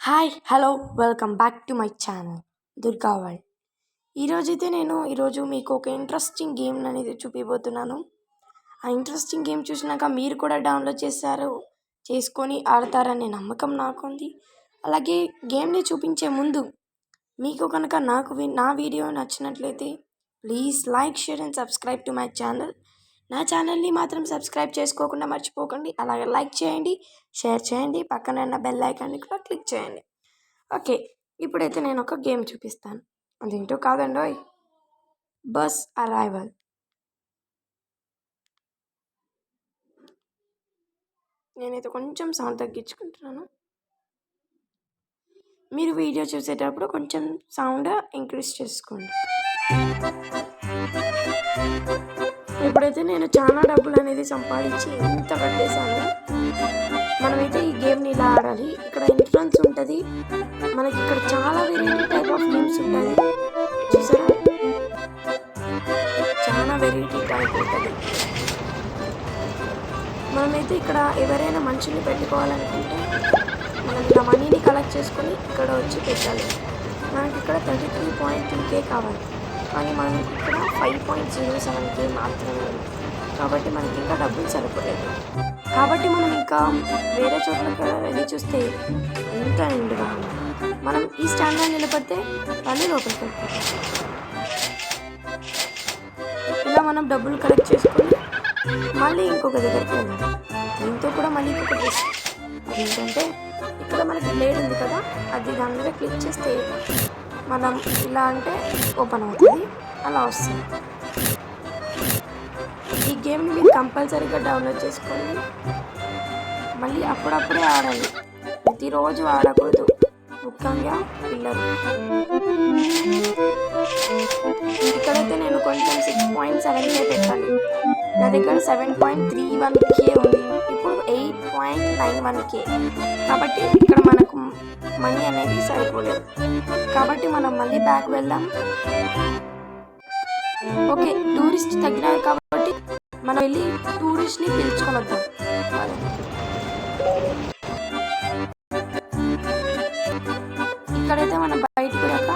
Hi hello welcome back to my channel Durga world. ఈరోజు మీకు ఒక ఇంట్రెస్టింగ్ గేమ్ అనేది చూపిపోతున్నాను. ఆ ఇంట్రెస్టింగ్ గేమ్ చూసినాక మీరు కూడా డౌన్లోడ్ చేసుకొని ఆడతారనే నమ్మకం నాకుంది. అలాగే గేమ్ని చూపించే ముందు మీకు కనుక నా వీడియో నచ్చినట్లయితే please like, share and subscribe to my channel. నా ఛానల్ని మాత్రం సబ్స్క్రైబ్ చేసుకోకుండా మర్చిపోకండి. అలాగే లైక్ చేయండి, షేర్ చేయండి, పక్కన ఉన్న బెల్ ఐకాన్ని కూడా క్లిక్ చేయండి. ఓకే, ఇప్పుడైతే నేను ఒక గేమ్ చూపిస్తాను. అదేంటో కాదండోయ్, బస్ అరైవల్. నేనైతే కొంచెం సౌండ్ తగ్గించుకుంటున్నాను. మీరు వీడియో చూసేటప్పుడు కొంచెం సౌండ్ ఇంక్రీజ్ చేసుకోండి. ఇప్పుడైతే నేను చాలా డబ్బులు అనేది సంపాదించి ఇంత కట్టేశాను. మనమైతే ఈ గేమ్ని ఇలా ఆడాలి. ఇక్కడ ఎంట్రన్స్ ఉంటుంది. మనకి ఇక్కడ చాలా వెరైటీ టైప్ ఆఫ్ గేమ్స్ ఉంటుంది. చూసారా, చాలా వెరైటీ టైప్ ఉంటుంది. మనమైతే ఇక్కడ ఎవరైనా మనుషుల్ని పెట్టుకోవాలనుకుంటే మనం ఇలా మనీని కలెక్ట్ చేసుకొని ఇక్కడ వచ్చి పెట్టాలి. మనకి ఇక్కడ 33.2K కావాలి, కానీ మనకి ఇక్కడ 5.07K మాత్రమే ఉంది. కాబట్టి మనకి ఇంకా డబ్బులు సరిపోలేదు. కాబట్టి మనం ఇంకా వేరే చోట్లకి వెళ్ళి చూస్తే ఎంత నిండుగా ఉంది. మనం ఈ స్టాండ్లో నిలబడితే వాళ్ళు లోపలికి వెళ్తారు. ఇలా మనం డబ్బులు కలెక్ట్ చేసుకొని మళ్ళీ ఇంకొక దగ్గరికి వెళ్ళాలి. దీంతో కూడా మళ్ళీ ఇంకొక డ్రెస్. అదేంటంటే ఇక్కడ మనకి బ్లేడ్ ఉంది కదా, అది దాని మీద క్లిక్ చేస్తే మనం ఇలా అంటే ఓపెన్ అవుతుంది, అలా వస్తుంది. ఈ గేమ్ని మీరు కంపల్సరీగా డౌన్లోడ్ చేసుకోండి. మళ్ళీ అప్పుడప్పుడే ఆడాలి, ప్రతిరోజు ఆడకూడదు, ముఖ్యంగా పిల్లలు. ఇక్కడైతే నేను కొంచెం 6.7K పెట్టాలి. నా దగ్గర 7.31K ఉంది. ఇప్పుడు 8.91K. కాబట్టి ఇక్కడ మనకు మనీ అనేది సరిపోలేదు. కాబట్టి మనం మళ్ళీ బ్యాక్ వెళ్దాం. ఓకే, టూరిస్ట్ తగ్గినారు కాబట్టి మనం వెళ్ళి టూరిస్ట్ని పిలుచుకొని వద్దాం. ఇక్కడైతే మనం బయటకు వెళ్ళాక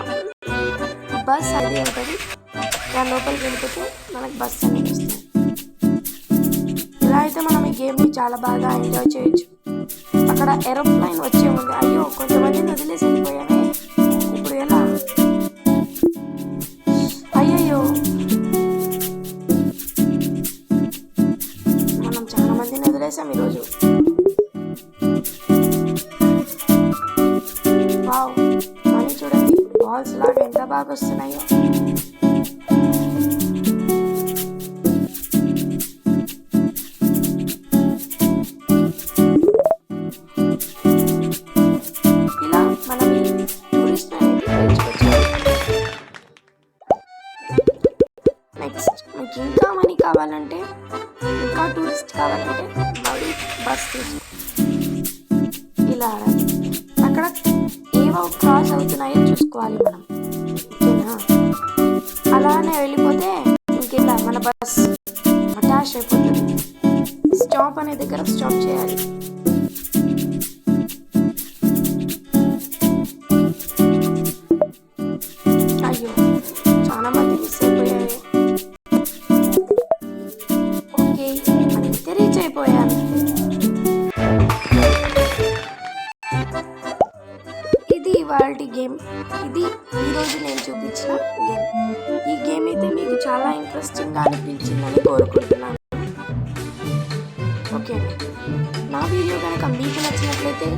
బస్ అది ఉంటుంది. దాని లోపలికి వెళ్ళిపోతే మనకు బస్ అనేది వస్తుంది. ఇలా అయితే మనం ఈ గేమ్ని చాలా బాగా ఎంజాయ్ చేయొచ్చు. అక్కడ ఏరోప్లైన్ వచ్చే ఉంది. అయ్యో, కొంతమందిని వదిలేసి వెళ్ళిపోయామే. ఇప్పుడు ఎలా? అయ్యయ్యో, మనం చాలా మందిని వదిలేసాం ఈరోజు. వావ్, మనీ చూడండి, బాల్స్ లాగా ఎంత బాగా వస్తున్నాయో. ఇలా మనం ఈ టూరిస్ట్ అనేది పెంచుకోవచ్చు. నెక్స్ట్ మీకు ఇంకా మనీ కావాలంటే, ఇంకా టూరిస్ట్ కావాలంటే మళ్ళీ బస్ తీసుకో. ఇలా ఆడాలి. అక్కడ ఏవో క్రాస్ అవుతున్నాయో చూసుకోవాలి మనం, ఓకేనా? అలానే వెళ్ళిపోతే ఇంకెలా మన బస్ అటాచ్ అయిపోతుంది. స్టాప్ అనే దగ్గర స్టాప్ చేయాలి. అయ్యో, చాలా మంది మిస్ అయిపోయారు. ఓకే, మనమైతే రీచ్ అయిపోయాను. ఇది ఇవాళ గేమ్. ఇది ఈరోజు నేను చూపించిన గేమ్. ఈ గేమ్ అయితే మీకు చాలా ఇంట్రెస్టింగ్గా అనిపించిందని కోరుకుంటున్నాను. ఓకే, నా వీడియో కనుక మీకు నచ్చినట్లయితే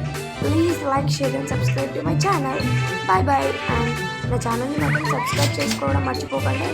please like, share and subscribe to my channel. Bye bye. And నా ఛానల్ని మాత్రం సబ్స్క్రైబ్ చేసుకోవడం మర్చిపోకండి.